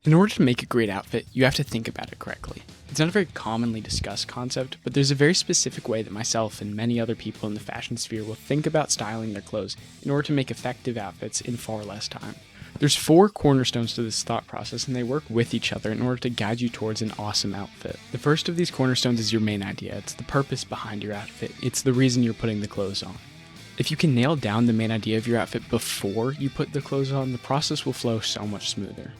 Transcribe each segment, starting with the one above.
In order to make a great outfit, you have to think about it correctly. It's not a very commonly discussed concept, but there's a very specific way that myself and many other people in the fashion sphere will think about styling their clothes in order to make effective outfits in far less time. There's 4 cornerstones to this thought process, and they work with each other in order to guide you towards an awesome outfit. The first of these cornerstones is your main idea. It's the purpose behind your outfit. It's the reason you're putting the clothes on. If you can nail down the main idea of your outfit before you put the clothes on, the process will flow so much smoother.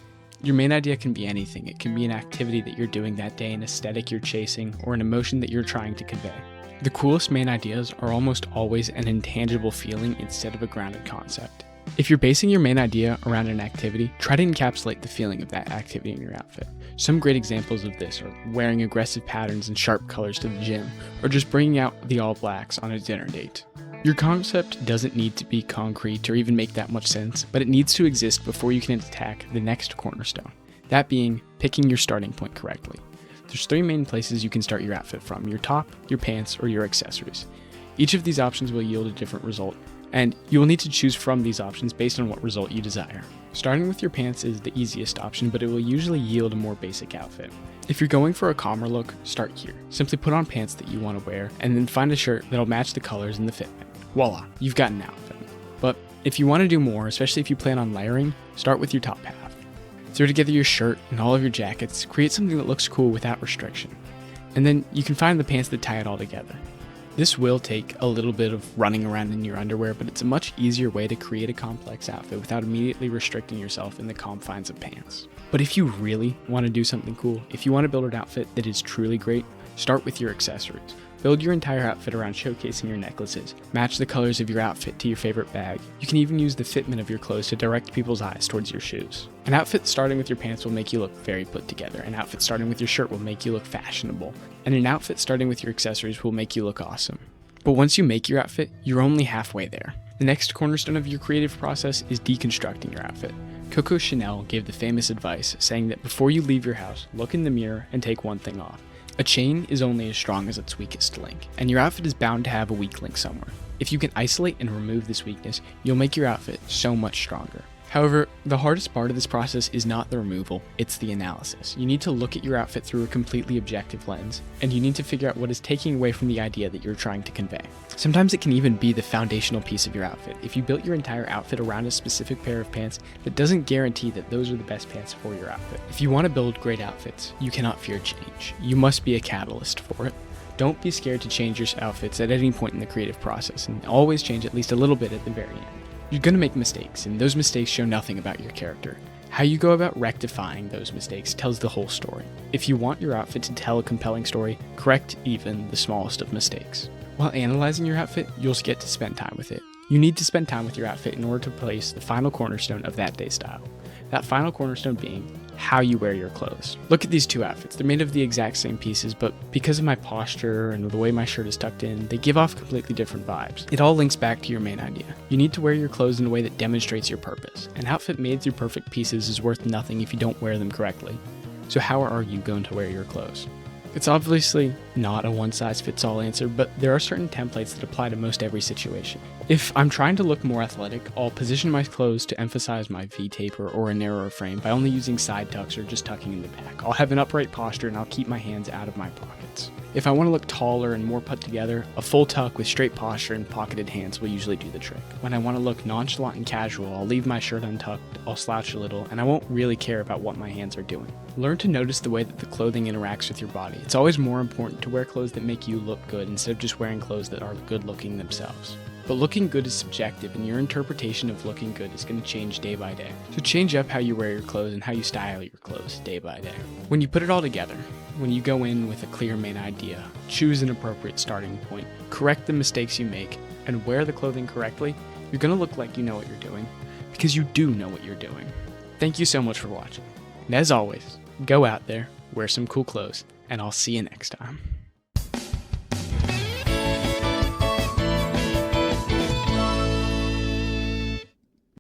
Your main idea can be anything. It can be an activity that you're doing that day, an aesthetic you're chasing, or an emotion that you're trying to convey. The coolest main ideas are almost always an intangible feeling instead of a grounded concept. If you're basing your main idea around an activity, try to encapsulate the feeling of that activity in your outfit. Some great examples of this are wearing aggressive patterns and sharp colors to the gym, or just bringing out the all blacks on a dinner date. Your concept doesn't need to be concrete or even make that much sense, but it needs to exist before you can attack the next cornerstone, that being picking your starting point correctly. There's 3 main places you can start your outfit from: your top, your pants, or your accessories. Each of these options will yield a different result, and you will need to choose from these options based on what result you desire. Starting with your pants is the easiest option, but it will usually yield a more basic outfit. If you're going for a calmer look, start here. Simply put on pants that you want to wear, and then find a shirt that'll match the colors and the fitment. Voila, you've got an outfit. But if you want to do more, especially if you plan on layering, start with your top half. Throw together your shirt and all of your jackets, create something that looks cool without restriction. And then you can find the pants that tie it all together. This will take a little bit of running around in your underwear, but it's a much easier way to create a complex outfit without immediately restricting yourself in the confines of pants. But if you really want to do something cool, if you want to build an outfit that is truly great, start with your accessories. Build your entire outfit around showcasing your necklaces. Match the colors of your outfit to your favorite bag. You can even use the fitment of your clothes to direct people's eyes towards your shoes. An outfit starting with your pants will make you look very put together. An outfit starting with your shirt will make you look fashionable. And an outfit starting with your accessories will make you look awesome. But once you make your outfit, you're only halfway there. The next cornerstone of your creative process is deconstructing your outfit. Coco Chanel gave the famous advice saying that before you leave your house, look in the mirror and take one thing off. A chain is only as strong as its weakest link, and your outfit is bound to have a weak link somewhere. If you can isolate and remove this weakness, you'll make your outfit so much stronger. However, the hardest part of this process is not the removal, it's the analysis. You need to look at your outfit through a completely objective lens, and you need to figure out what is taking away from the idea that you're trying to convey. Sometimes it can even be the foundational piece of your outfit. If you built your entire outfit around a specific pair of pants, that doesn't guarantee that those are the best pants for your outfit. If you want to build great outfits, you cannot fear change. You must be a catalyst for it. Don't be scared to change your outfits at any point in the creative process, and always change at least a little bit at the very end. You're going to make mistakes, and those mistakes show nothing about your character. How you go about rectifying those mistakes tells the whole story. If you want your outfit to tell a compelling story, correct even the smallest of mistakes. While analyzing your outfit, you'll get to spend time with it. You need to spend time with your outfit in order to place the final cornerstone of that day's style. That final cornerstone being how you wear your clothes. Look at these 2 outfits. They're made of the exact same pieces, but because of my posture and the way my shirt is tucked in, they give off completely different vibes. It all links back to your main idea. You need to wear your clothes in a way that demonstrates your purpose. An outfit made through perfect pieces is worth nothing if you don't wear them correctly. So how are you going to wear your clothes? It's obviously not a one-size-fits-all answer, but there are certain templates that apply to most every situation. If I'm trying to look more athletic, I'll position my clothes to emphasize my V-taper or a narrower frame by only using side tucks or just tucking in the back. I'll have an upright posture and I'll keep my hands out of my pockets. If I want to look taller and more put together, a full tuck with straight posture and pocketed hands will usually do the trick. When I want to look nonchalant and casual, I'll leave my shirt untucked, I'll slouch a little, and I won't really care about what my hands are doing. Learn to notice the way that the clothing interacts with your body. It's always more important to wear clothes that make you look good instead of just wearing clothes that are good looking themselves. But looking good is subjective, and your interpretation of looking good is going to change day by day. So change up how you wear your clothes and how you style your clothes day by day. When you put it all together, when you go in with a clear main idea, choose an appropriate starting point, correct the mistakes you make, and wear the clothing correctly, you're going to look like you know what you're doing, because you do know what you're doing. Thank you so much for watching. And as always, go out there, wear some cool clothes, and I'll see you next time.